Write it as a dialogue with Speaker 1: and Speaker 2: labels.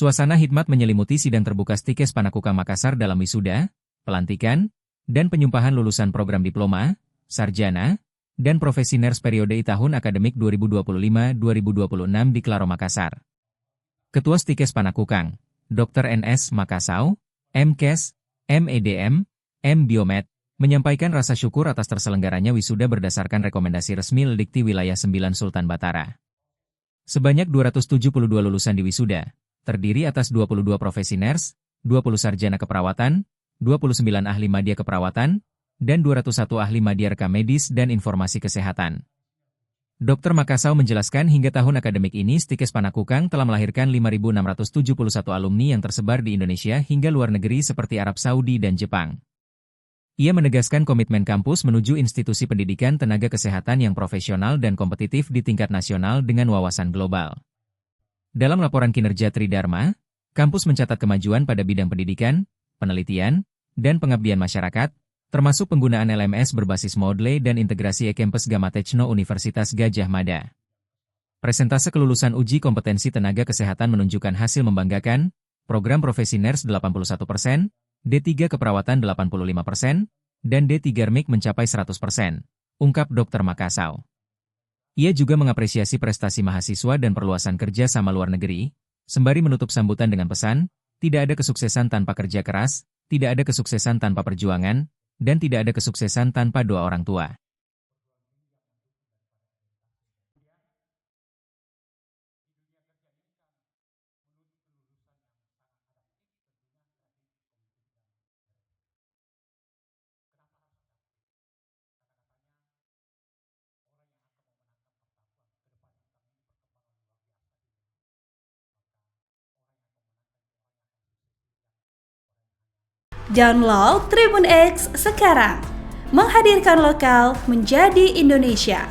Speaker 1: Suasana hikmat menyelimuti sidang terbuka Stikes Panakukang Makassar dalam wisuda, pelantikan, dan penyumpahan lulusan program diploma, sarjana, dan profesi ners periode tahun akademik 2025-2026 di Klaro Makassar. Ketua Stikes Panakukang, Dr. NS Makassau, MKes, MEDM, M-Biomed, menyampaikan rasa syukur atas terselenggaranya wisuda berdasarkan rekomendasi resmi Ledikti Wilayah 9 Sultan Batara. Sebanyak 272 lulusan di wisuda, terdiri atas 22 profesi ners, 20 sarjana keperawatan, 29 ahli madya keperawatan, dan 201 ahli madya rekam medis dan informasi kesehatan. Dr. Makassau menjelaskan hingga tahun akademik ini Stikes Panakukang telah melahirkan 5.671 alumni yang tersebar di Indonesia hingga luar negeri seperti Arab Saudi dan Jepang. Ia menegaskan komitmen kampus menuju institusi pendidikan tenaga kesehatan yang profesional dan kompetitif di tingkat nasional dengan wawasan global. Dalam laporan kinerja Tridharma, kampus mencatat kemajuan pada bidang pendidikan, penelitian, dan pengabdian masyarakat, termasuk penggunaan LMS berbasis Moodle dan integrasi e-Campus Gamatechno Universitas Gadjah Mada. Presentase kelulusan uji kompetensi tenaga kesehatan menunjukkan hasil membanggakan, program profesi ners 81%, D3 keperawatan 85%, dan D3 RMIK mencapai 100%, ungkap Dr. Makassau. Ia juga mengapresiasi prestasi mahasiswa dan perluasan kerja sama luar negeri, sembari menutup sambutan dengan pesan, tidak ada kesuksesan tanpa kerja keras, tidak ada kesuksesan tanpa perjuangan, dan tidak ada kesuksesan tanpa doa orang tua.
Speaker 2: Download Tribun X sekarang, menghadirkan lokal menjadi Indonesia.